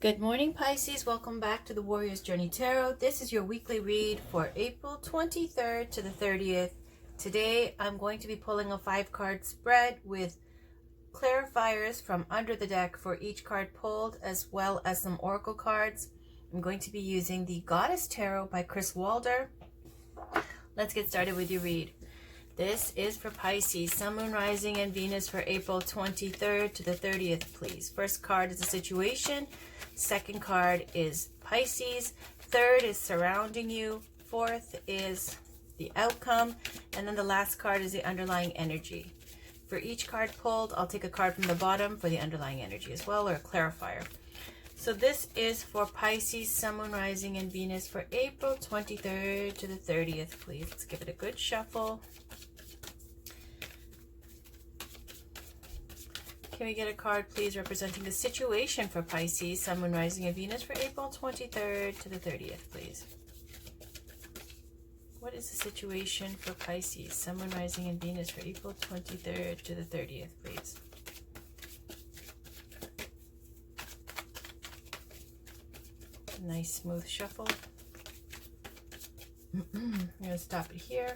Good morning, Pisces. Welcome back to the Warrior's Journey Tarot. This is your weekly read for April 23rd to the 30th. Today, I'm going to be pulling a 5-card spread with clarifiers from under the deck for each card pulled, as well as some oracle cards. I'm going to be using the Goddess Tarot by Chris Walder. Let's get started with your read. This is for Pisces, Sun, Moon, Rising, and Venus for April 23rd to the 30th, please. First card is a situation. Second card is Pisces. Third is surrounding you. Fourth is the outcome. And then the last card is the underlying energy. For each card pulled, I'll take a card from the bottom for the underlying energy as well, or a clarifier. So this is for Pisces, Sun, Moon, Rising, and Venus for April 23rd to the 30th, please. Let's give it a good shuffle. Can we get a card, please, representing the situation for Pisces, Sun, Moon, Rising, and Venus for April 23rd to the 30th, please? What is the situation for Pisces, Sun, Moon, Rising, and Venus for April 23rd to the 30th, please? Nice smooth shuffle. I'm going to stop it here.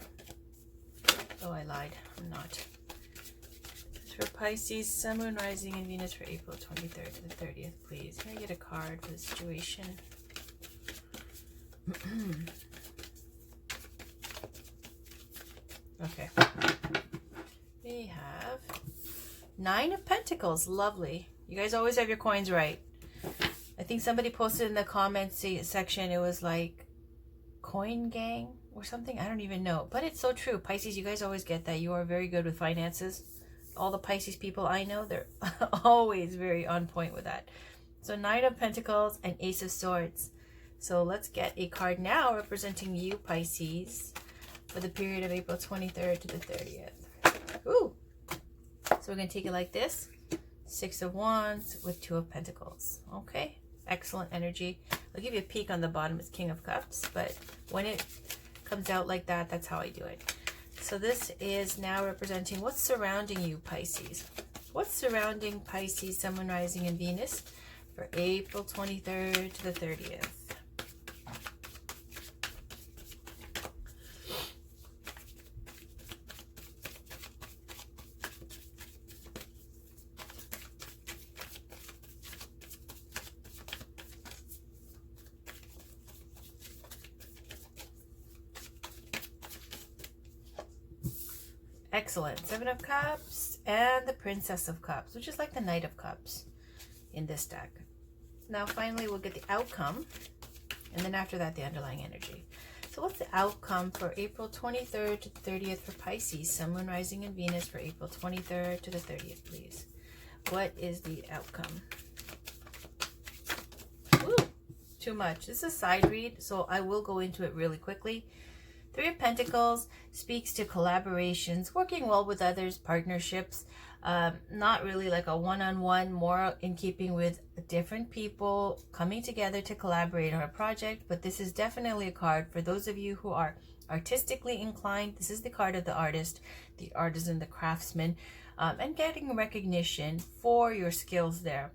Oh, I lied. I'm not. For Pisces, Sun, Moon, Rising, and Venus for April 23rd to the 30th, please. Can I get a card for the situation? Okay. We have 9 of Pentacles. Lovely. You guys always have your coins right. I think somebody posted in the comments section, it was like coin gang or something. I don't even know. But it's so true. Pisces, you guys always get that. You are very good with finances. All the Pisces people I know, they're always very on point with that. So 9 of Pentacles and Ace of Swords. So let's get a card now representing you, Pisces, for the period of April 23rd to the 30th. Ooh! So we're going to take it like this. 6 of Wands with 2 of Pentacles. Okay. Excellent energy. I'll give you a peek on the bottom. It's King of Cups. But when it comes out like that, that's how I do it. So this is now representing what's surrounding you, Pisces. What's surrounding Pisces, Sun, Moon, Rising, and Venus for April 23rd to the 30th. Excellent. 7 of Cups and the Princess of Cups, which is like the Knight of Cups in this deck. Now, finally, we'll get the outcome. And then after that, the underlying energy. So what's the outcome for April 23rd to the 30th for Pisces, Sun, Moon, Rising, and Venus for April 23rd to the 30th, please? What is the outcome? Ooh, too much. This is a side read, so I will go into it really quickly. 3 of Pentacles speaks to collaborations, working well with others, partnerships, not really like a one-on-one, more in keeping with different people coming together to collaborate on a project. But this is definitely a card for those of you who are artistically inclined. This is the card of the artist, the artisan, the craftsman, and getting recognition for your skills there.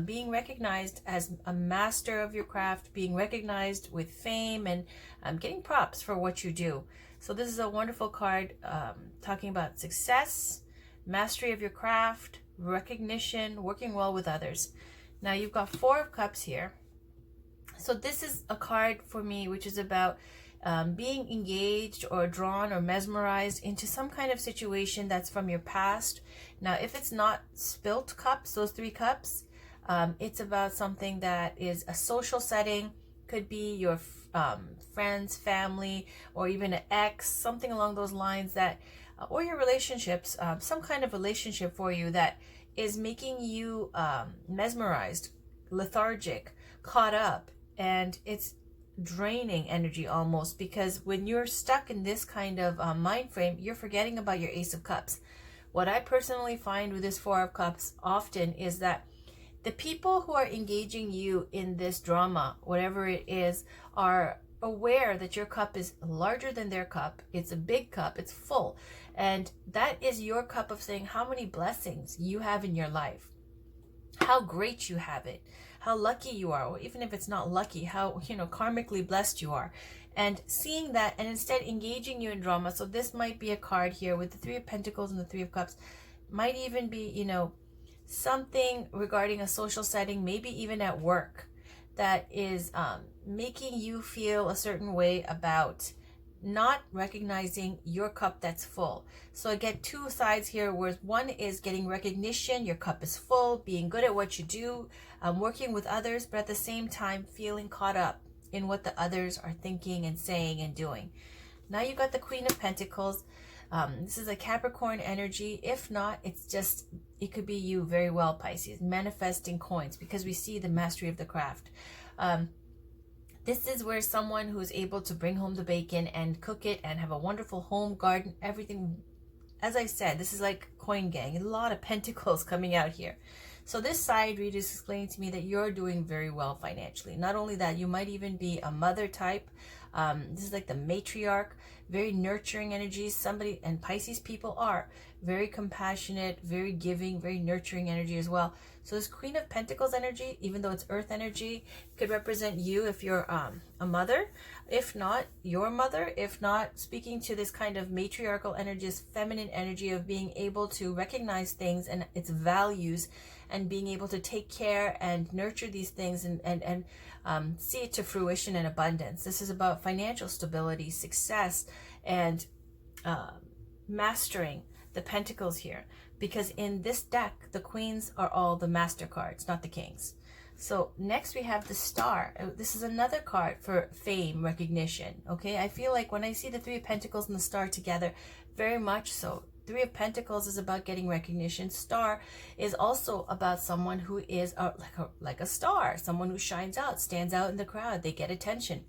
Being recognized as a master of your craft, being recognized with fame, and getting props for what you do. So this is a wonderful card talking about success, mastery of your craft, recognition, working well with others. Now you've got 4 of Cups here. So this is a card for me which is about being engaged or drawn or mesmerized into some kind of situation that's from your past. Now if it's not spilt cups, those 3 cups, it's about something that is a social setting, could be your friends, family, or even an ex, something along those lines, that, or your relationships, some kind of relationship for you that is making you mesmerized, lethargic, caught up, and it's draining energy almost, because when you're stuck in this kind of mind frame, you're forgetting about your Ace of Cups. What I personally find with this 4 of Cups often is that the people who are engaging you in this drama, whatever it is, are aware that your cup is larger than their cup. It's a big cup. It's full. And that is your cup of saying how many blessings you have in your life, how great you have it, how lucky you are, or even if it's not lucky, how, karmically blessed you are. And seeing that, and instead engaging you in drama. So this might be a card here with the Three of Pentacles and the Three of Cups. Might even be, something regarding a social setting, maybe even at work, that is making you feel a certain way about not recognizing your cup that's full. So I get two sides here, where one is getting recognition, your cup is full, being good at what you do, working with others, but at the same time feeling caught up in what the others are thinking and saying and doing. Now you got the Queen of Pentacles. This is a Capricorn energy. If not, it could be you very well, Pisces, manifesting coins, because we see the mastery of the craft. This is where someone who's able to bring home the bacon and cook it and have a wonderful home, garden, everything. As I said, this is like coin gang, a lot of pentacles coming out here. So this side read is explaining to me that you're doing very well financially. Not only that, you might even be a mother type. This is like the matriarch, very nurturing energies. Somebody, and Pisces people are very compassionate, very giving, very nurturing energy as well. So this Queen of Pentacles energy, even though it's earth energy, could represent you if you're a mother. If not, your mother. If not, speaking to this kind of matriarchal energy, this feminine energy of being able to recognize things and its values, and being able to take care and nurture these things and see it to fruition and abundance. This is about financial stability, success, and mastering the pentacles here. Because in this deck, the queens are all the master cards, not the kings. So next we have the Star. This is another card for fame, recognition. Okay, I feel like when I see the Three of Pentacles and the Star together, very much so. Three of Pentacles is about getting recognition. Star is also about someone who is like a star, someone who shines out, stands out in the crowd. They get attention.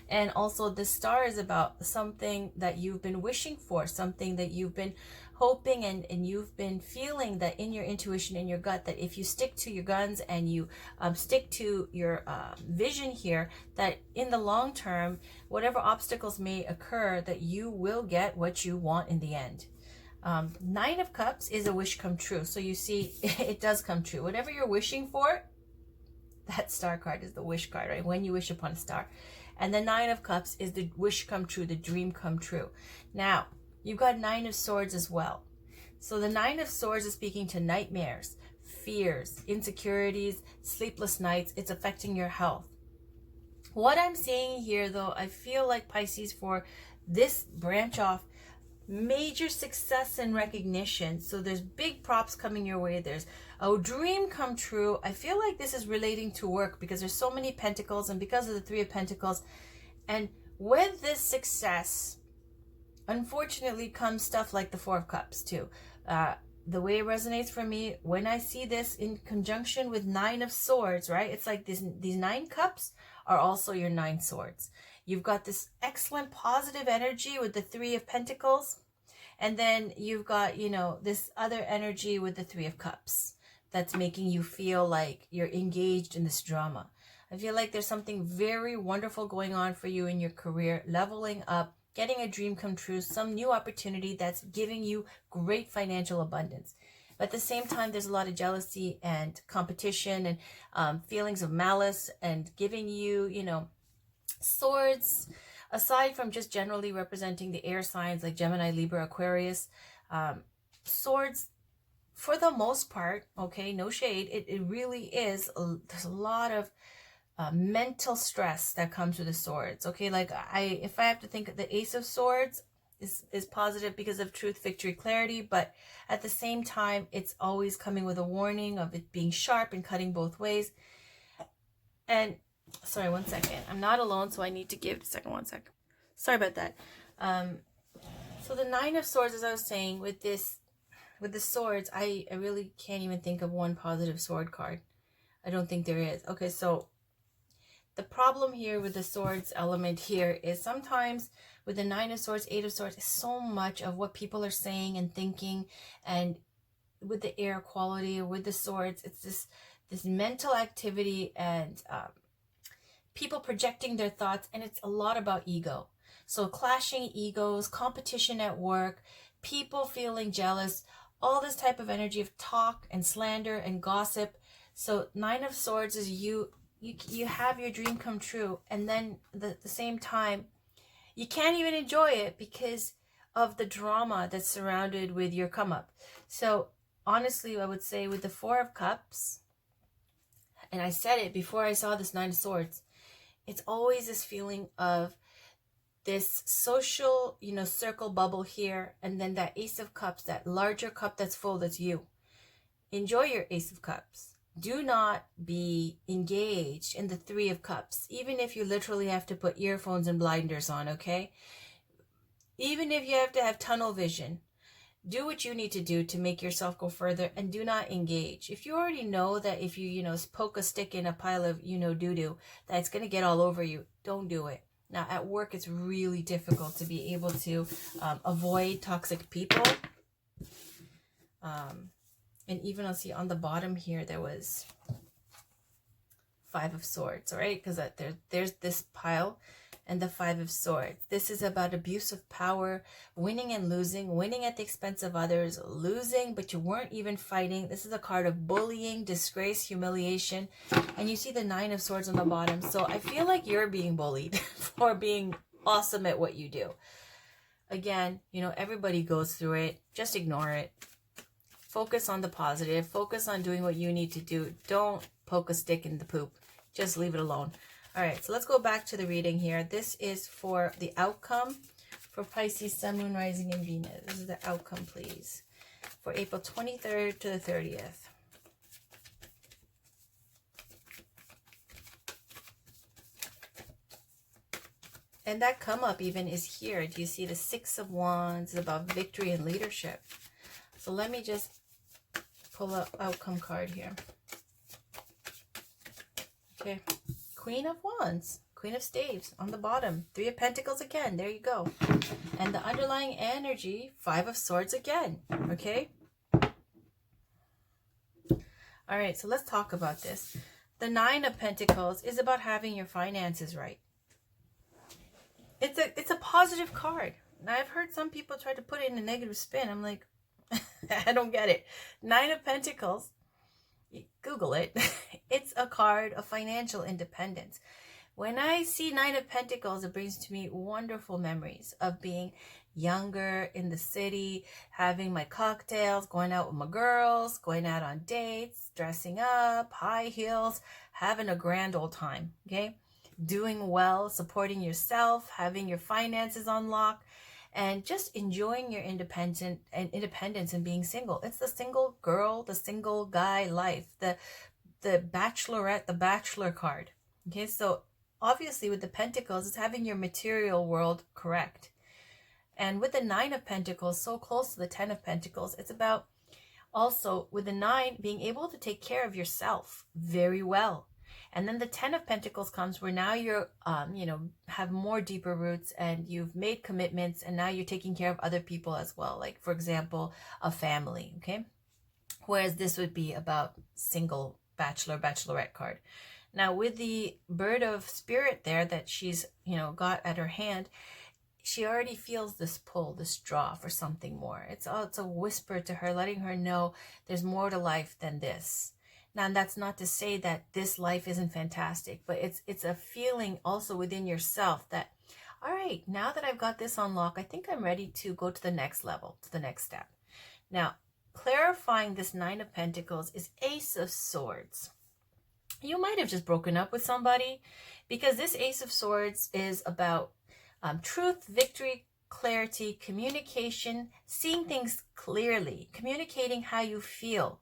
And also the Star is about something that you've been wishing for, something that you've been hoping and you've been feeling that in your intuition, in your gut, that if you stick to your guns and you stick to your vision here, that in the long term, whatever obstacles may occur, that you will get what you want in the end. Nine of Cups is a wish come true. So you see, it does come true. Whatever you're wishing for, that Star card is the wish card, right? When you wish upon a star. And the Nine of Cups is the wish come true, the dream come true. Now, you've got Nine of Swords as well. So the Nine of Swords is speaking to nightmares, fears, insecurities, sleepless nights. It's affecting your health. What I'm seeing here, though, I feel like Pisces, for this branch off, major success and recognition. So there's big props coming your way. There's a dream come true. I feel like this is relating to work because there's so many pentacles, and because of the Three of Pentacles. And with this success, unfortunately, comes stuff like the Four of Cups too. The way it resonates for me, when I see this in conjunction with Nine of Swords, right? It's like these 9 cups are also your 9 swords. You've got this excellent positive energy with the Three of Pentacles. And then you've got, this other energy with the Three of Cups that's making you feel like you're engaged in this drama. I feel like there's something very wonderful going on for you in your career, leveling up, getting a dream come true, some new opportunity that's giving you great financial abundance. But at the same time, there's a lot of jealousy and competition and feelings of malice, and giving you, swords, aside from just generally representing the air signs like Gemini, Libra, Aquarius, swords, for the most part, okay, no shade, it really is, there's a lot of mental stress that comes with the swords. Okay, like if I have to think of the Ace of Swords is positive because of truth, victory, clarity, but at the same time, it's always coming with a warning of it being sharp and cutting both ways. And sorry, one second, I'm not alone, so I need to give a second. 1 second. Sorry about that. So the Nine of Swords, as I was saying, with the swords, I really can't even think of one positive sword card. I don't think there is. Okay, so the problem here with the swords element here is sometimes with the Nine of Swords, Eight of Swords, so much of what people are saying and thinking, and with the air quality or with the swords, it's this mental activity and people projecting their thoughts, and it's a lot about ego. So clashing egos, competition at work, people feeling jealous, all this type of energy of talk and slander and gossip. So Nine of Swords is you have your dream come true, and then the same time you can't even enjoy it because of the drama that's surrounded with your come up. So honestly, I would say with the Four of Cups, and I said it before I saw this Nine of Swords, it's always this feeling of this social, circle bubble here, and then that Ace of Cups, that larger cup that's full, that's you. Enjoy your Ace of Cups. Do not be engaged in the Three of Cups, even if you literally have to put earphones and blinders on, okay? Even if you have to have tunnel vision, do what you need to do to make yourself go further, and do not engage. If you already know that if you, poke a stick in a pile of, doo-doo, that it's going to get all over you, don't do it. Now, at work, it's really difficult to be able to avoid toxic people. And even I'll see on the bottom here, there was Five of Swords, all right? Because there's this pile and the Five of Swords. This is about abuse of power, winning and losing, winning at the expense of others, losing, but you weren't even fighting. This is a card of bullying, disgrace, humiliation. And you see the Nine of Swords on the bottom. So I feel like you're being bullied for being awesome at what you do. Again, everybody goes through it. Just ignore it. Focus on the positive. Focus on doing what you need to do. Don't poke a stick in the poop. Just leave it alone. All right, so let's go back to the reading here. This is for the outcome for Pisces, Sun, Moon, Rising, and Venus. This is the outcome, please, for April 23rd to the 30th. And that come up even is here. Do you see the Six of Wands about victory and leadership? So let me just pull an outcome card here. Okay. Queen of Wands, Queen of Staves on the bottom. Three of Pentacles again. There you go. And the underlying energy, Five of Swords again. Okay. All right. So let's talk about this. The Nine of Pentacles is about having your finances right. It's a positive card. Now, I've heard some people try to put it in a negative spin. I'm like, I don't get it. Nine of Pentacles, Google it. It's a card of financial independence. When I see Nine of Pentacles, it brings to me wonderful memories of being younger in the city, having my cocktails, going out with my girls, going out on dates, dressing up, high heels, having a grand old time, okay? Doing well, supporting yourself, having your finances on lock, and just enjoying your independence and being single. It's the single girl, the single guy life, the bachelorette, the bachelor card. Okay, so obviously with the Pentacles, it's having your material world correct. And with the Nine of Pentacles, so close to the Ten of Pentacles, it's about also with the Nine being able to take care of yourself very well. And then the Ten of Pentacles comes where now you're, have more deeper roots and you've made commitments and now you're taking care of other people as well. Like, for example, a family, okay? Whereas this would be about single bachelor, bachelorette card. Now, with the Bird of Spirit there that she's, got at her hand, she already feels this pull, this draw for something more. It's a whisper to her, letting her know there's more to life than this. Now, that's not to say that this life isn't fantastic, but it's a feeling also within yourself that, all right, now that I've got this on lock, I think I'm ready to go to the next level, to the next step. Now, clarifying this Nine of Pentacles is Ace of Swords. You might have just broken up with somebody because this Ace of Swords is about truth, victory, clarity, communication, seeing things clearly, communicating how you feel.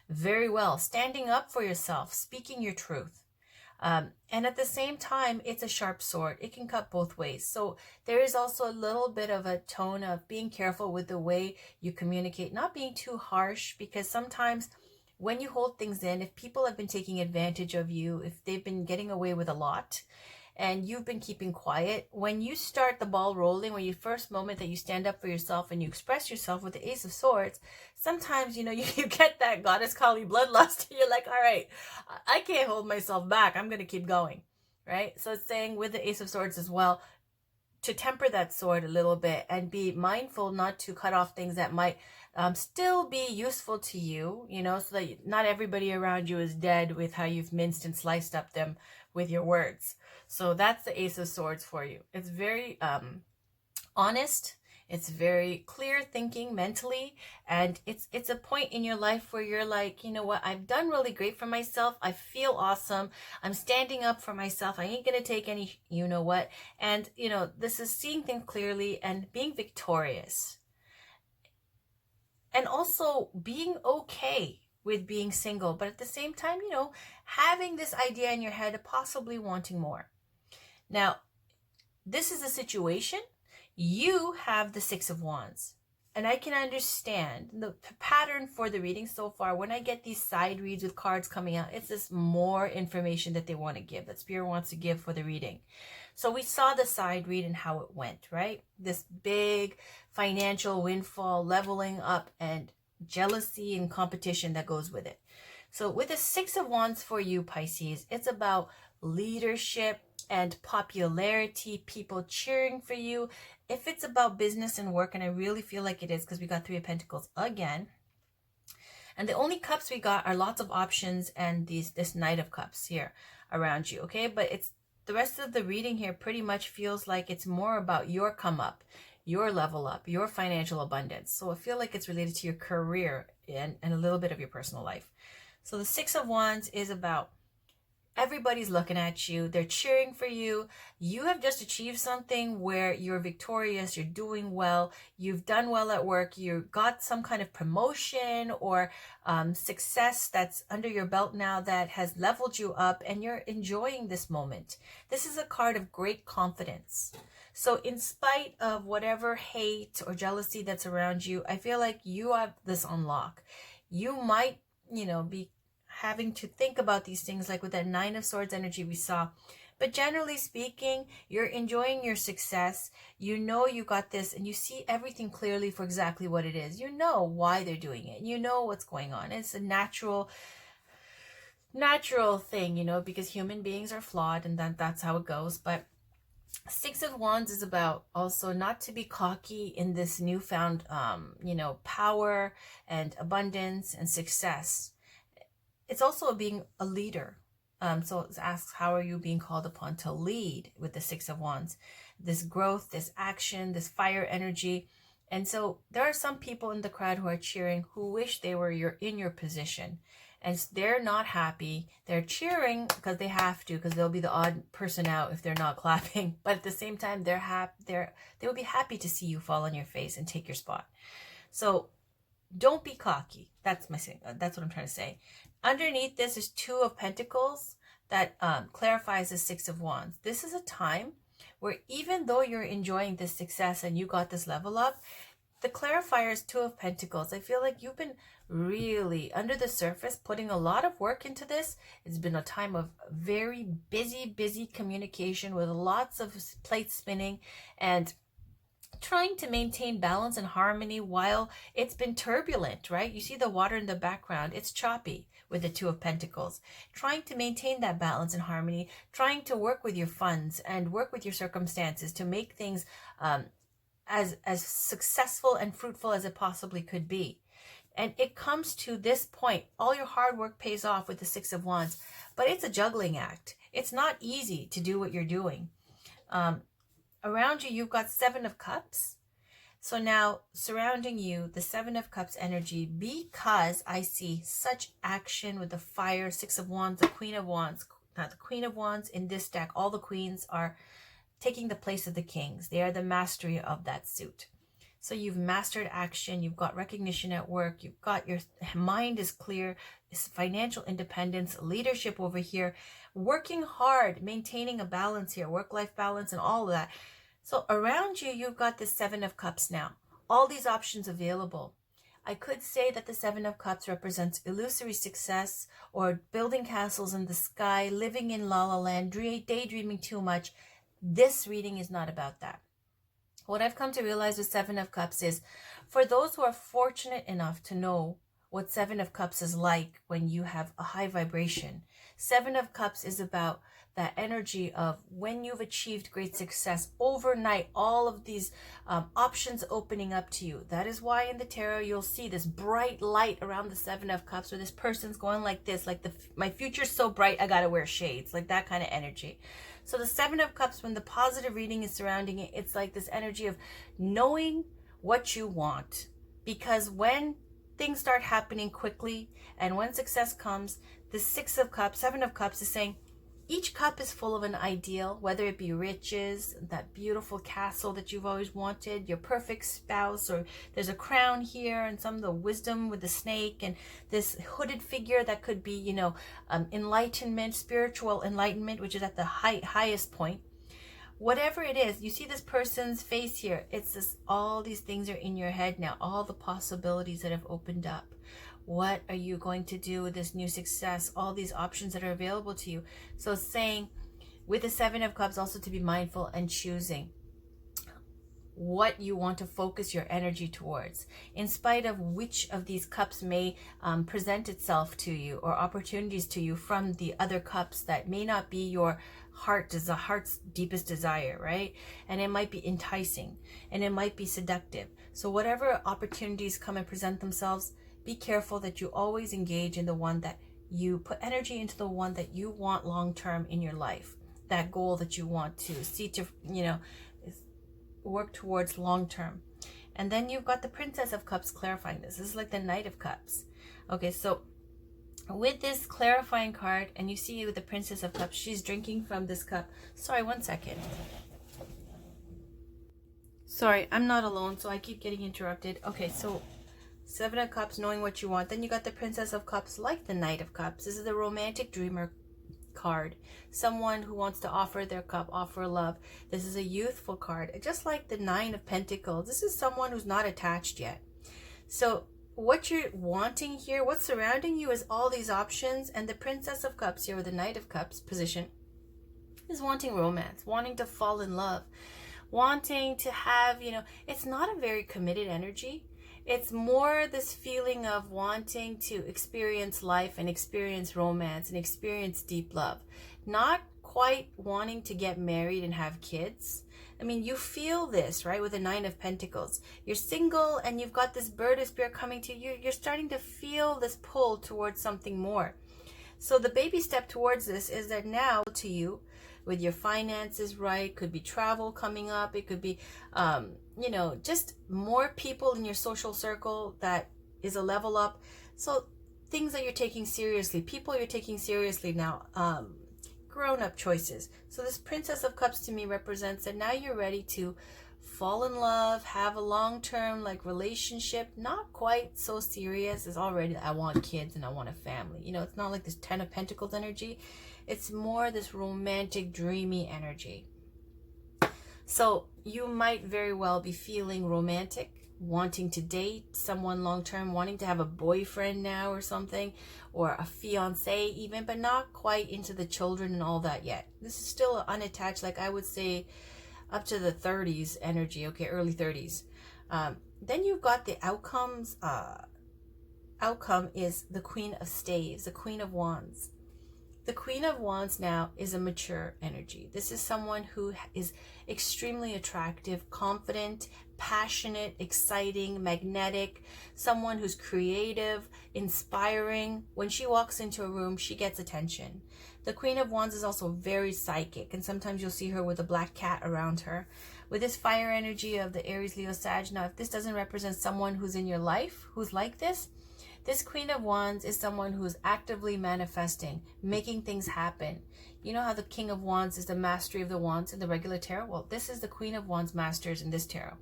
Very well. Standing up for yourself, speaking your truth. And at the same time, it's a sharp sword. It can cut both ways. So there is also a little bit of a tone of being careful with the way you communicate, not being too harsh, because sometimes when you hold things in, if people have been taking advantage of you, if they've been getting away with a lot, and you've been keeping quiet, when you start the ball rolling, when you first moment that you stand up for yourself and you express yourself with the Ace of Swords, sometimes, you get that Goddess Kali bloodlust. You're like, all right, I can't hold myself back. I'm going to keep going, right? So it's saying with the Ace of Swords as well, to temper that sword a little bit and be mindful not to cut off things that might still be useful to you, you know, so that not everybody around you is dead with how you've minced and sliced up them with your words. So that's the Ace of Swords for you. It's very honest. It's very clear thinking mentally, and it's a point in your life where you're like, you know what, I've done really great for myself. I feel awesome. I'm standing up for myself. I ain't gonna take any, you know what. And you know, this is seeing things clearly and being victorious, and also being okay with being single, but at the same time, you know, having this idea in your head of possibly wanting more. Now, this is a situation. You have the Six of Wands, and I can understand the pattern for the reading so far. When I get these side reads with cards coming out, it's just more information that they want to give, that Spirit wants to give for the reading. So we saw the side read and how it went, right? This big financial windfall, leveling up, and jealousy and competition that goes with it. So with the Six of Wands for you, Pisces, it's about leadership and popularity, people cheering for you. If it's about business and work, and I really feel like it is because we got Three of Pentacles again, and the only cups we got are lots of options and this Knight of Cups here around you, okay? But it's the rest of the reading here pretty much feels like it's more about your come up, your level up, your financial abundance. So I feel like it's related to your career and a little bit of your personal life. So the Six of Wands is about everybody's looking at you. They're cheering for you. You have just achieved something where you're victorious. You're doing well. You've done well at work. You got some kind of promotion or success that's under your belt now that has leveled you up, and you're enjoying this moment. This is a card of great confidence. So in spite of whatever hate or jealousy that's around you, I feel like you have this on lock. You might, you know, be having to think about these things like with that Nine of Swords energy we saw. But generally speaking, you're enjoying your success. You know you got this, and you see everything clearly for exactly what it is. You know why they're doing it. You know what's going on. It's a natural thing, you know, because human beings are flawed, and that's how it goes. But Six of Wands is about also not to be cocky in this newfound, you know, power and abundance and success. It's also being a leader. So it asks, how are you being called upon to lead with the Six of Wands? This growth, this action, this fire energy. And so there are some people in the crowd who are cheering who wish they were in your position. And they're not happy. They're cheering because they have to, because they'll be the odd person out if they're not clapping. But at the same time, they will be happy to see you fall on your face and take your spot. So don't be cocky. That's what I'm trying to say. Underneath this is Two of Pentacles that clarifies the Six of Wands. This is a time where even though you're enjoying this success and you got this level up, the clarifier is Two of Pentacles. I feel like you've been really under the surface putting a lot of work into this. It's been a time of very busy communication with lots of plates spinning and trying to maintain balance and harmony while it's been turbulent, right? You see the water in the background. It's choppy with the Two of Pentacles. Trying to maintain that balance and harmony, trying to work with your funds and work with your circumstances to make things as successful and fruitful as it possibly could be. And it comes to this point, all your hard work pays off with the Six of Wands, but it's a juggling act. It's not easy to do what you're doing. Around you, you've got Seven of Cups. So now surrounding you, the Seven of Cups energy, because I see such action with the fire, Six of Wands, the Queen of Wands. Now the Queen of Wands in this deck, all the queens are taking the place of the kings. They are the mastery of that suit. So you've mastered action, you've got recognition at work, you've got your mind is clear, it's financial independence, leadership over here, working hard, maintaining a balance here, work-life balance and all of that. So around you, you've got the Seven of Cups now. All these options available. I could say that the Seven of Cups represents illusory success or building castles in the sky, living in la la land, daydreaming too much. This reading is not about that. What I've come to realize with Seven of Cups is for those who are fortunate enough to know what Seven of Cups is like when you have a high vibration. Seven of Cups is about that energy of when you've achieved great success overnight, all of these options opening up to you. That is why in the tarot you'll see this bright light around the Seven of Cups, where this person's going like this, like my future's so bright I gotta wear shades, like that kind of energy. So the Seven of Cups, when the positive reading is surrounding it, it's like this energy of knowing what you want. Because when things start happening quickly and when success comes, the Seven of Cups is saying each cup is full of an ideal, whether it be riches, that beautiful castle that you've always wanted, your perfect spouse, or there's a crown here and some of the wisdom with the snake and this hooded figure that could be, you know, enlightenment, spiritual enlightenment, which is at the highest point. Whatever it is, you see this person's face here. It's this, all these things are in your head now, all the possibilities that have opened up. What are you going to do with this new success? All these options that are available to you. So it's saying with the Seven of Cups also to be mindful and choosing what you want to focus your energy towards, in spite of which of these cups may present itself to you, or opportunities to you from the other cups that may not be your heart's deepest desire, right? And it might be enticing and it might be seductive. So whatever opportunities come and present themselves, be careful that you always engage in the one that you put energy into, the one that you want long term in your life, that goal that you want to see to, you know, work towards long term. And then you've got the Princess of Cups clarifying this. This is like the Knight of Cups. Okay, so with this clarifying card, and you see with the Princess of Cups, she's drinking from this cup. Sorry, one second. Sorry, I'm not alone, so I keep getting interrupted. Okay, so Seven of Cups, knowing what you want. Then you got the Princess of Cups, like the Knight of Cups. This is the romantic dreamer card. Someone who wants to offer their cup, offer love. This is a youthful card. Just like the Nine of Pentacles, this is someone who's not attached yet. So what you're wanting here, what's surrounding you is all these options. And the Princess of Cups here with the Knight of Cups position is wanting romance, wanting to fall in love, wanting to have, you know, it's not a very committed energy. It's more this feeling of wanting to experience life and experience romance and experience deep love. Not quite wanting to get married and have kids. I mean, you feel this, right, with the Nine of Pentacles. You're single and you've got this bird of spirit coming to you. You're starting to feel this pull towards something more. So the baby step towards this is that now to you, with your finances right, could be travel coming up, it could be you know, just more people in your social circle that is a level up. So things that you're taking seriously, people you're taking seriously now, grown-up choices. So this Princess of Cups to me represents that now you're ready to fall in love, have a long-term like relationship, not quite so serious as already I want kids and I want a family. You know, it's not like this Ten of Pentacles energy. It's more this romantic, dreamy energy. So you might very well be feeling romantic, wanting to date someone long-term, wanting to have a boyfriend now or something, or a fiance even, but not quite into the children and all that yet. This is still unattached, like I would say up to the 30s energy, okay, early 30s. Then you've got the outcomes. Outcome is the Queen of Staves, the Queen of Wands. The Queen of Wands now is a mature energy. This is someone who is extremely attractive, confident, passionate, exciting, magnetic, someone who's creative, inspiring. When she walks into a room, she gets attention. The Queen of Wands is also very psychic, and sometimes you'll see her with a black cat around her. With this fire energy of the Aries, Leo, Sag, now if this doesn't represent someone who's in your life, who's like this Queen of Wands is someone who's actively manifesting, making things happen. You know how the King of Wands is the mastery of the wands in the regular tarot? Well, this is the Queen of Wands masters in this tarot.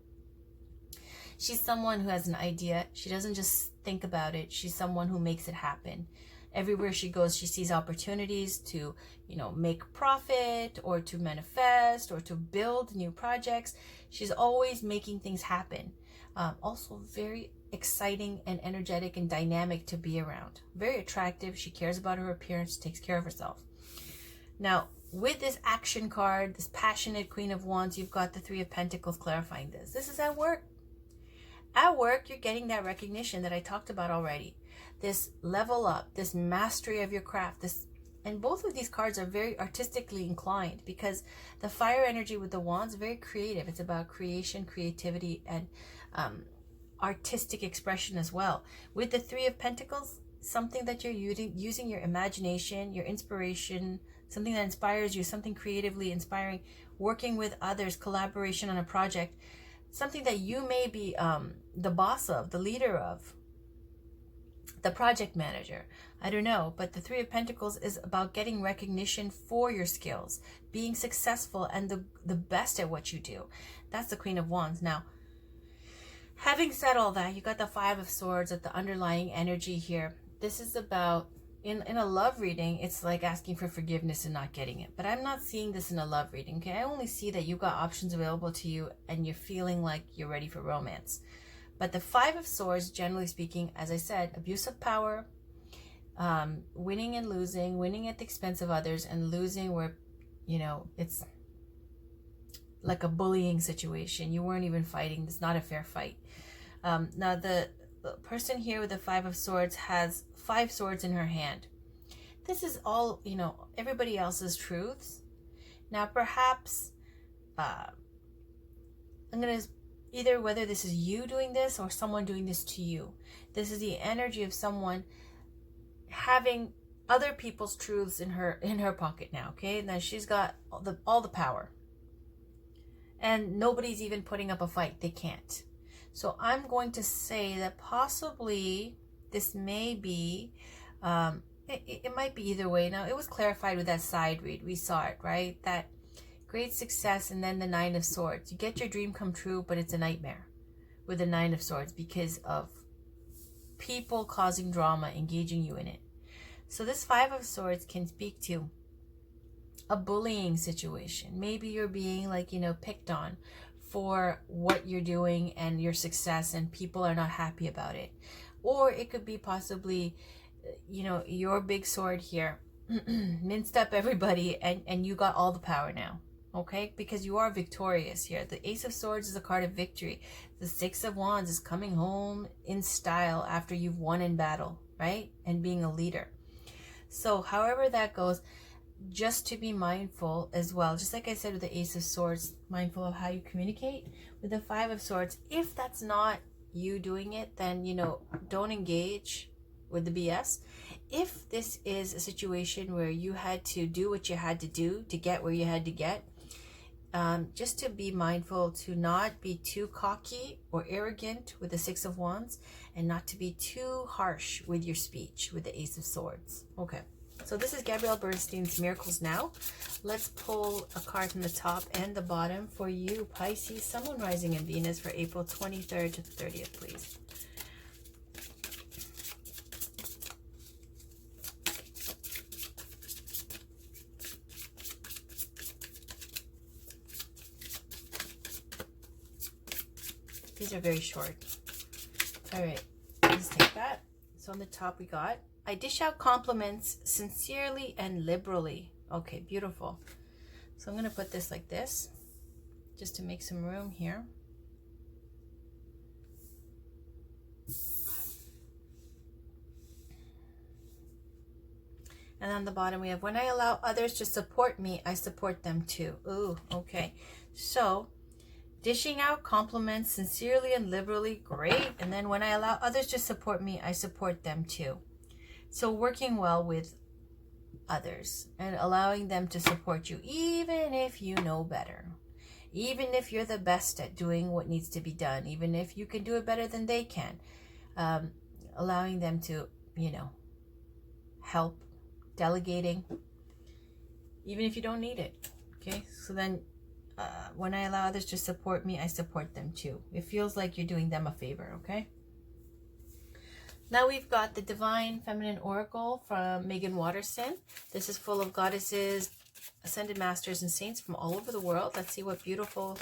She's someone who has an idea. She doesn't just think about it. She's someone who makes it happen. Everywhere she goes, she sees opportunities to, you know, make profit or to manifest or to build new projects. She's always making things happen. Also very exciting and energetic and dynamic to be around. Very attractive. She cares about her appearance, takes care of herself. Now, with this action card, this passionate Queen of Wands, you've got the Three of Pentacles clarifying this. This is at work. At work, you're getting that recognition that I talked about already. This level up, this mastery of your craft, this And both of these cards are very artistically inclined, because the fire energy with the wands, very creative. It's about creation, creativity, and artistic expression as well. With the Three of Pentacles, something that you're using your imagination, your inspiration, something that inspires you, something creatively inspiring, working with others, collaboration on a project, something that you may be the boss of, the leader of, the project manager. I don't know, but the Three of Pentacles is about getting recognition for your skills, being successful and the best at what you do. That's the Queen of Wands. Now, having said all that, you got the Five of Swords at the underlying energy here. This is about, in a love reading, it's like asking for forgiveness and not getting it. But I'm not seeing this in a love reading, okay? I only see that you've got options available to you and you're feeling like you're ready for romance. But the Five of Swords, generally speaking, as I said, abuse of power, winning and losing, winning at the expense of others, and losing where, you know, it's like a bullying situation. You weren't even fighting. It's not a fair fight. Now, the person here with the Five of Swords has 5 swords in her hand. This is all, you know, everybody else's truths. Now, perhaps, I'm going to either whether this is you doing this or someone doing this to you. This is the energy of someone having other people's truths in her pocket now, okay? Now she's got all the power. And nobody's even putting up a fight. They can't. So I'm going to say that possibly this may be, it might be either way. Now, it was clarified with that side read. We saw it, right? That great success, and then the Nine of Swords. You get your dream come true, but it's a nightmare with the Nine of Swords because of people causing drama, engaging you in it. So this Five of Swords can speak to a bullying situation. Maybe you're being, like, you know, picked on for what you're doing and your success, and people are not happy about it. Or it could be possibly, you know, your big sword here minced up everybody, and you got all the power now. Okay, because you are victorious here. The Ace of Swords is a card of victory. The Six of Wands is coming home in style after you've won in battle, right? And being a leader. So however that goes, just to be mindful as well, just like I said with the Ace of Swords, mindful of how you communicate. With the Five of Swords, if that's not you doing it, then, you know, don't engage with the BS. If this is a situation where you had to do what you had to do to get where you had to get, just to be mindful to not be too cocky or arrogant with the Six of Wands, and not to be too harsh with your speech with the Ace of Swords. Okay, so this is Gabrielle Bernstein's Miracles Now. Let's pull a card from the top and the bottom for you, Pisces, Sun, Moon, Rising, and Venus for April 23rd to the 30th, please. These are very short. All right, let's take that. So on the top we got, I dish out compliments sincerely and liberally. Okay, beautiful. So I'm going to put this like this, just to make some room here. And on the bottom we have, when I allow others to support me, I support them too. Ooh, okay. So dishing out compliments sincerely and liberally, great. And then when I allow others to support me, I support them too. So working well with others and allowing them to support you, even if you know better, even if you're the best at doing what needs to be done, even if you can do it better than they can, allowing them to, you know, help, delegating, even if you don't need it. Okay, so then when I allow others to support me, I support them too. It feels like you're doing them a favor, okay? Now we've got the Divine Feminine Oracle from Megan Watterson. This is full of goddesses, ascended masters, and saints from all over the world. Let's see what beautiful,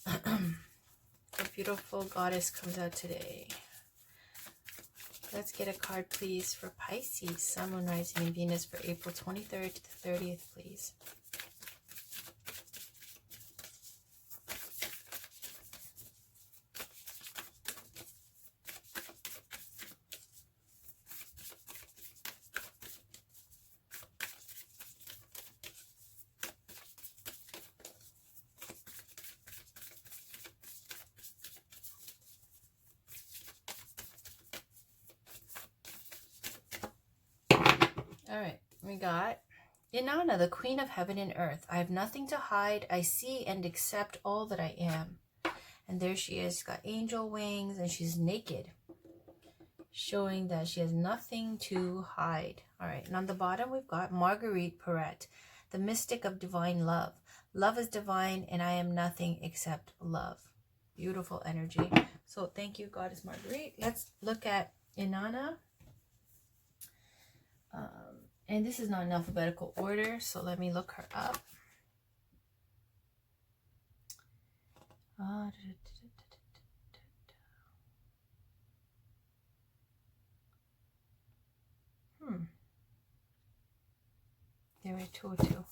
what beautiful goddess comes out today. Let's get a card, please, for Pisces, Sun, Moon, Rising, and Venus for April 23rd to the 30th, please. we got Inanna, the Queen of Heaven and Earth. I have nothing to hide. I see and accept all that I am. And there she is. She's got angel wings and she's naked, showing that she has nothing to hide. All right. And on the bottom, we've got Marguerite Perret, the mystic of divine love. Love is divine and I am nothing except love. Beautiful energy. So thank you, Goddess Marguerite. Let's look at Inanna. And this is not in alphabetical order, so let me look her up. There are 202.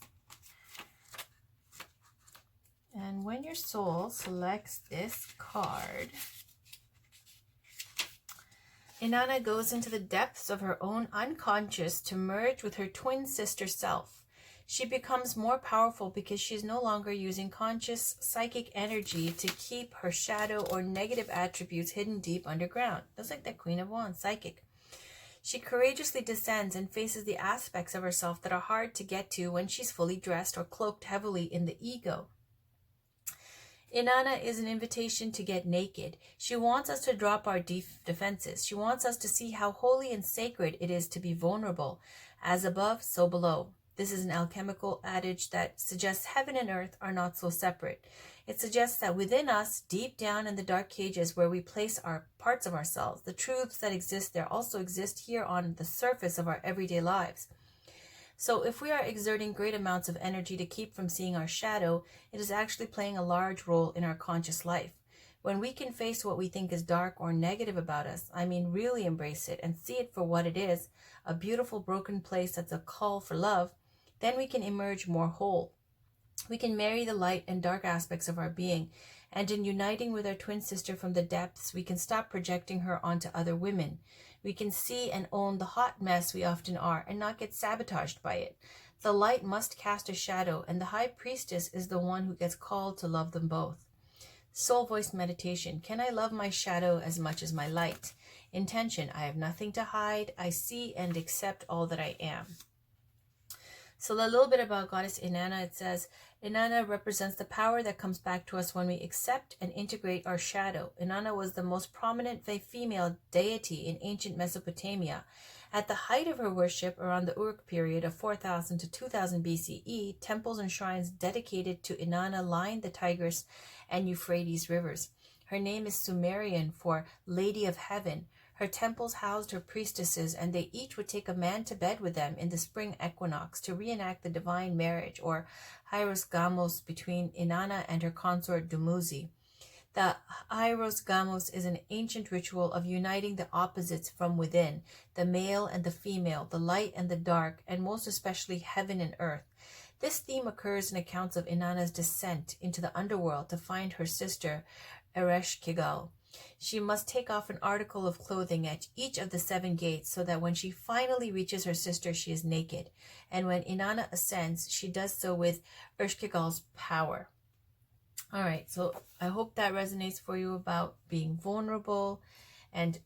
And when your soul selects this card, Inanna goes into the depths of her own unconscious to merge with her twin sister self. She becomes more powerful because she is no longer using conscious psychic energy to keep her shadow or negative attributes hidden deep underground. That's like the Queen of Wands, psychic. She courageously descends and faces the aspects of herself that are hard to get to when she's fully dressed or cloaked heavily in the ego. Inanna is an invitation to get naked. She wants us to drop our defenses. She wants us to see how holy and sacred it is to be vulnerable. As above, so below. This is an alchemical adage that suggests heaven and earth are not so separate. It suggests that within us, deep down in the dark cages where we place our parts of ourselves, the truths that exist there also exist here on the surface of our everyday lives. So if we are exerting great amounts of energy to keep from seeing our shadow, it is actually playing a large role in our conscious life. When we can face what we think is dark or negative about us, I mean really embrace it and see it for what it is, a beautiful broken place that's a call for love, then we can emerge more whole. We can marry the light and dark aspects of our being, and in uniting with our twin sister from the depths, we can stop projecting her onto other women. We can see and own the hot mess we often are and not get sabotaged by it. The light must cast a shadow, and the high priestess is the one who gets called to love them both. Soul voice meditation. Can I love my shadow as much as my light? Intention. I have nothing to hide. I see and accept all that I am. So a little bit about Goddess Inanna. It says, Inanna represents the power that comes back to us when we accept and integrate our shadow. Inanna was the most prominent female deity in ancient Mesopotamia. At the height of her worship, around the Uruk period of 4000 to 2000 BCE, temples and shrines dedicated to Inanna lined the Tigris and Euphrates rivers. Her name is Sumerian for Lady of Heaven. Her temples housed her priestesses, and they each would take a man to bed with them in the spring equinox to reenact the divine marriage, or Hieros Gamos, between Inanna and her consort Dumuzi. The Hieros Gamos is an ancient ritual of uniting the opposites from within, the male and the female, the light and the dark, and most especially heaven and earth. This theme occurs in accounts of Inanna's descent into the underworld to find her sister, Ereshkigal. She must take off an article of clothing at each of the 7 gates so that when she finally reaches her sister, she is naked. And when Inanna ascends, she does so with Ereshkigal's power. All right, so I hope that resonates for you about being vulnerable and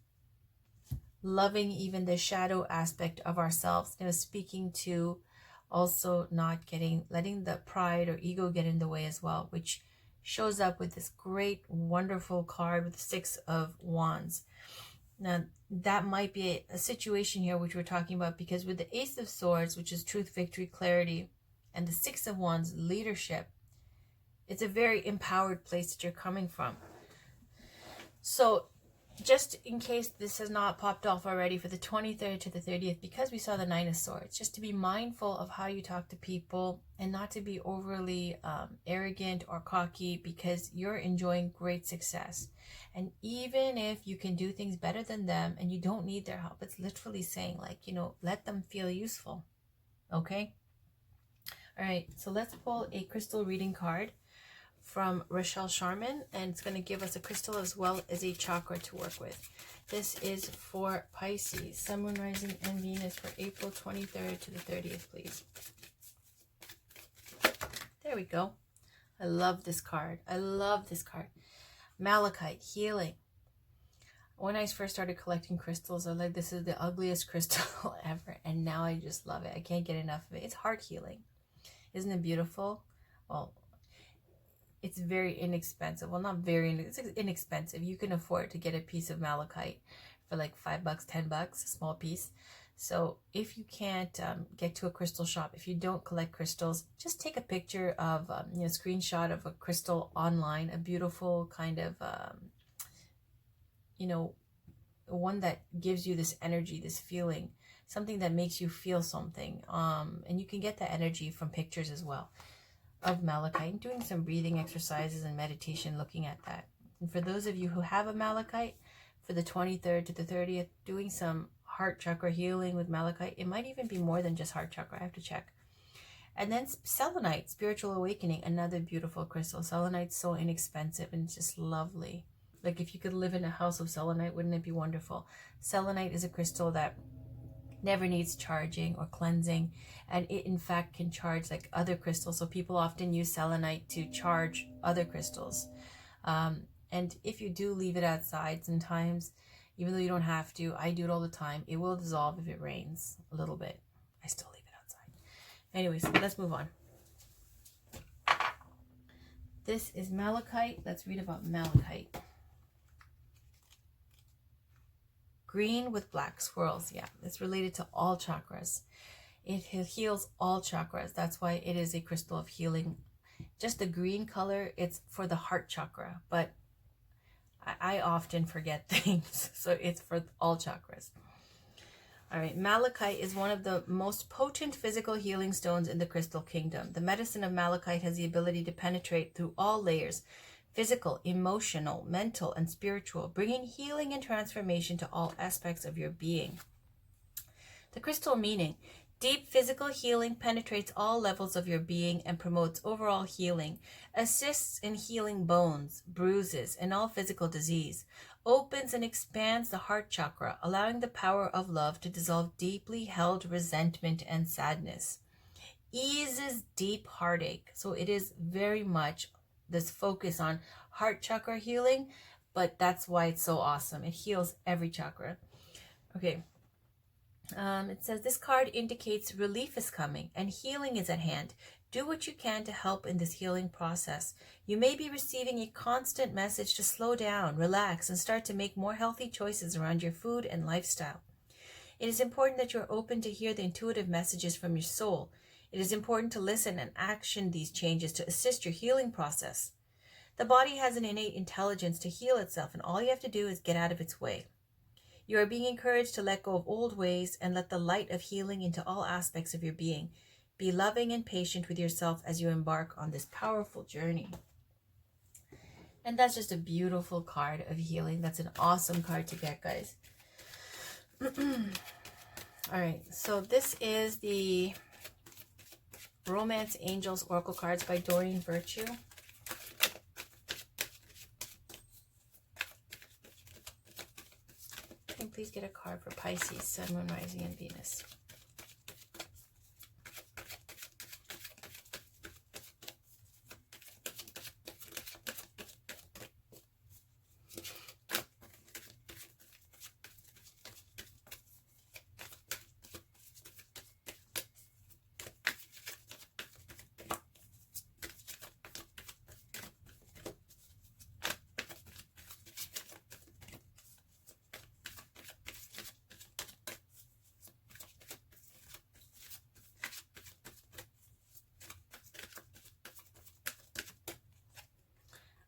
loving even the shadow aspect of ourselves. Speaking to also not letting the pride or ego get in the way as well, which shows up with this great, wonderful card with the 6 of Wands. Now, that might be a situation here which we're talking about, because with the Ace of Swords, which is truth, victory, clarity, and the 6 of Wands, leadership, it's a very empowered place that you're coming from. So just in case this has not popped off already, for the 23rd to the 30th, because we saw the 9 of Swords, just to be mindful of how you talk to people and not to be overly arrogant or cocky, because you're enjoying great success. And even if you can do things better than them and you don't need their help, it's literally saying, like, let them feel useful. Okay? All right, so let's pull a crystal reading card from Rochelle Sharman, and it's going to give us a crystal as well as a chakra to work with. This is for Pisces, Sun, Moon, Rising, and Venus for April 23rd to the 30th, please. There we go. I love this card. I love this card. Malachite, healing. When I first started collecting crystals, I was like, this is the ugliest crystal ever. And now I just love it. I can't get enough of it. It's heart healing. Isn't it beautiful? Well, it's very inexpensive. Well, not very, it's inexpensive. You can afford to get a piece of malachite for like $5, $10, a small piece. So if you can't get to a crystal shop, if you don't collect crystals, just take a picture of, screenshot of a crystal online, a beautiful kind of, one that gives you this energy, this feeling, something that makes you feel something. And you can get that energy from pictures as well of malachite, and doing some breathing exercises and meditation looking at that. And for those of you who have a malachite, for the 23rd to the 30th, doing some heart chakra healing with malachite. It might even be more than just heart chakra. I have to check. And then selenite, spiritual awakening, another beautiful crystal. Selenite's so inexpensive and it's just lovely. Like if you could live in a house of selenite, wouldn't it be wonderful? Selenite is a crystal that never needs charging or cleansing, and it in fact can charge like other crystals. So people often use selenite to charge other crystals. And if you do leave it outside sometimes, even though you don't have to, I do it all the time, it will dissolve if it rains a little bit. I still leave it outside. Anyways, let's move on. This is malachite. Let's read about malachite. Green with black swirls. Yeah, it's related to all chakras. It heals all chakras. That's why it is a crystal of healing. Just the green color, it's for the heart chakra, but I often forget things, so it's for all chakras. All right, malachite is one of the most potent physical healing stones in the crystal kingdom. The medicine of malachite has the ability to penetrate through all layers, physical, emotional, mental, and spiritual, bringing healing and transformation to all aspects of your being. The crystal meaning: deep physical healing penetrates all levels of your being and promotes overall healing, assists in healing bones, bruises, and all physical disease, opens and expands the heart chakra, allowing the power of love to dissolve deeply held resentment and sadness, eases deep heartache. So it is very much this focus on heart chakra healing, but that's why it's so awesome. It heals every chakra. Okay. It says this card indicates relief is coming and healing is at hand. Do what you can to help in this healing process. You may be receiving a constant message to slow down, relax, and start to make more healthy choices around your food and lifestyle. It is important that you are open to hear the intuitive messages from your soul. It is important to listen and action these changes to assist your healing process. The body has an innate intelligence to heal itself, and all you have to do is get out of its way. You are being encouraged to let go of old ways and let the light of healing into all aspects of your being. Be loving and patient with yourself as you embark on this powerful journey. And that's just a beautiful card of healing. That's an awesome card to get, guys. All right, so this is the Romance Angels Oracle cards by Doreen Virtue. Can please get a card for Pisces, Sun, Moon, Rising, and Venus.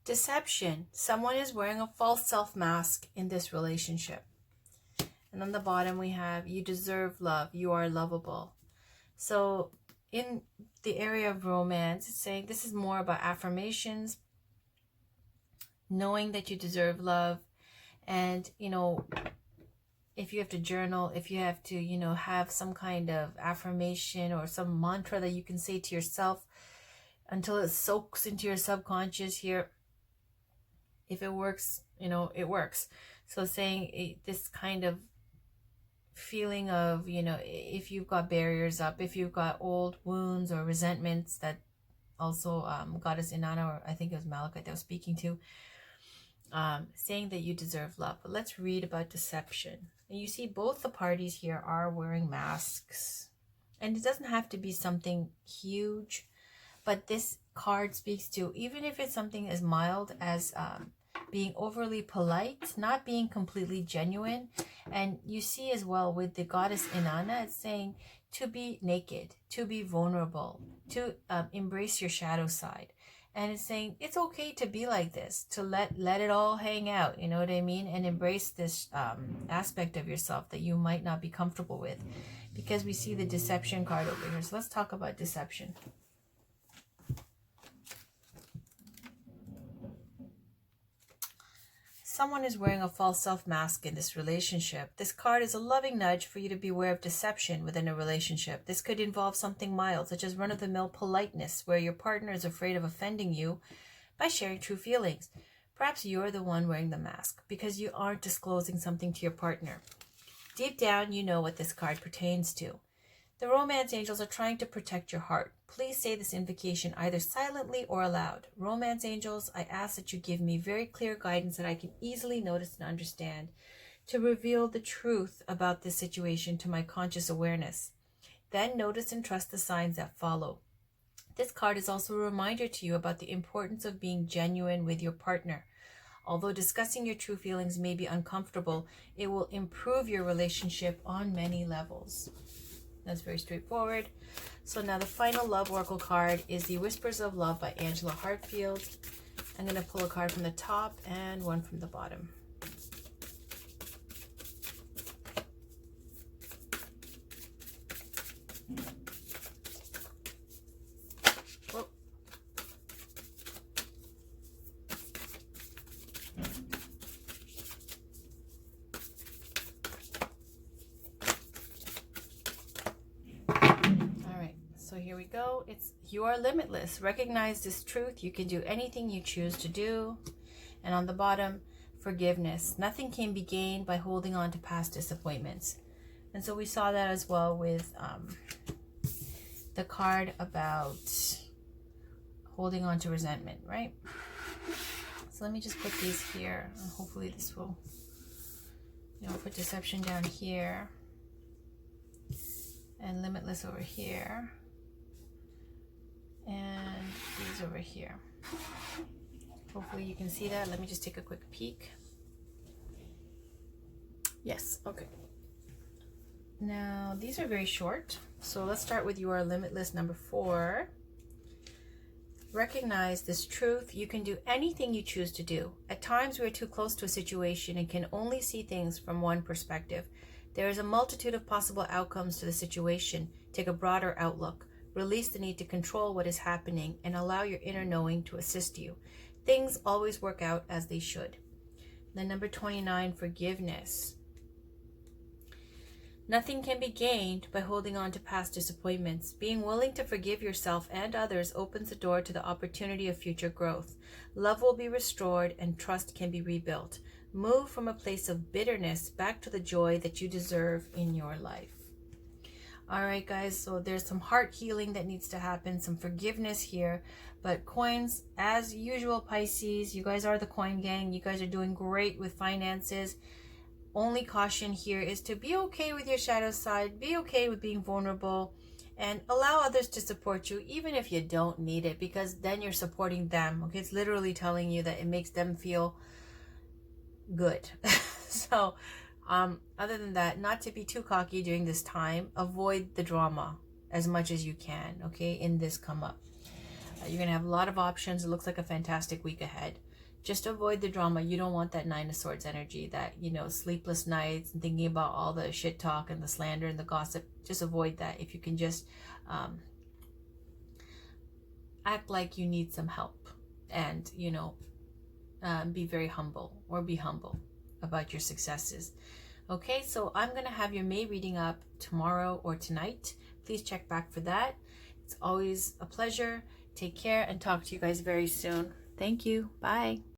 Deception. Someone is wearing a false self mask in this relationship. And on the bottom we have, you deserve love. You are lovable. So in the area of romance, it's saying this is more about affirmations, knowing that you deserve love. And, if you have to journal, if you have to, have some kind of affirmation or some mantra that you can say to yourself until it soaks into your subconscious here. If it works, it works. So saying this kind of feeling of, if you've got barriers up, if you've got old wounds or resentments that also Goddess Inanna, or I think it was Malachite that I was speaking to, saying that you deserve love. But let's read about deception. And you see both the parties here are wearing masks. And it doesn't have to be something huge, but this card speaks to, even if it's something as mild as being overly polite, not being completely genuine. And you see as well with the goddess Inanna, it's saying to be naked, to be vulnerable, to embrace your shadow side. And it's saying it's okay to be like this, to let it all hang out, you know what I mean? And embrace this aspect of yourself that you might not be comfortable with, because we see the deception card over here. So let's talk about deception. Someone is wearing a false self mask in this relationship. This card is a loving nudge for you to be aware of deception within a relationship. This could involve something mild, such as run-of-the-mill politeness, where your partner is afraid of offending you by sharing true feelings. Perhaps you're the one wearing the mask because you aren't disclosing something to your partner. Deep down, you know what this card pertains to. The romance angels are trying to protect your heart. Please say this invocation either silently or aloud. Romance angels, I ask that you give me very clear guidance that I can easily notice and understand, to reveal the truth about this situation to my conscious awareness. Then notice and trust the signs that follow. This card is also a reminder to you about the importance of being genuine with your partner. Although discussing your true feelings may be uncomfortable, it will improve your relationship on many levels. That's very straightforward. So now the final love oracle card is the Whispers of Love by Angela Hartfield. I'm going to pull a card from the top and one from the bottom. Whoa. So here we go. It's you are limitless. Recognize this truth. You can do anything you choose to do. And on the bottom, forgiveness. Nothing can be gained by holding on to past disappointments. And so we saw that as well with the card about holding on to resentment, right? So let me just put these here. And hopefully this will, put deception down here. And limitless over here. And these over here. Hopefully you can see that. Let me just take a quick peek. Yes, okay. Now, these are very short. So let's start with You Are Limitless, number 4. Recognize this truth. You can do anything you choose to do. At times, we are too close to a situation and can only see things from one perspective. There is a multitude of possible outcomes to the situation. Take a broader outlook. Release the need to control what is happening and allow your inner knowing to assist you. Things always work out as they should. Then number 29, forgiveness. Nothing can be gained by holding on to past disappointments. Being willing to forgive yourself and others opens the door to the opportunity of future growth. Love will be restored and trust can be rebuilt. Move from a place of bitterness back to the joy that you deserve in your life. All right, guys, so there's some heart healing that needs to happen, some forgiveness here. But coins, as usual, Pisces, you guys are the coin gang. You guys are doing great with finances. Only caution here is to be okay with your shadow side, be okay with being vulnerable, and allow others to support you, even if you don't need it, because then you're supporting them. Okay, it's literally telling you that it makes them feel good. So, other than that, not to be too cocky during this time. Avoid the drama as much as you can, okay, in this come up. You're going to have a lot of options. It looks like a fantastic week ahead. Just avoid the drama. You don't want that 9 of Swords energy, that, sleepless nights and thinking about all the shit talk and the slander and the gossip. Just avoid that. If you can just act like you need some help and, be very humble, or be humble about your successes. Okay, so I'm going to have your May reading up tomorrow or tonight. Please check back for that. It's always a pleasure. Take care and talk to you guys very soon. Thank you. Bye.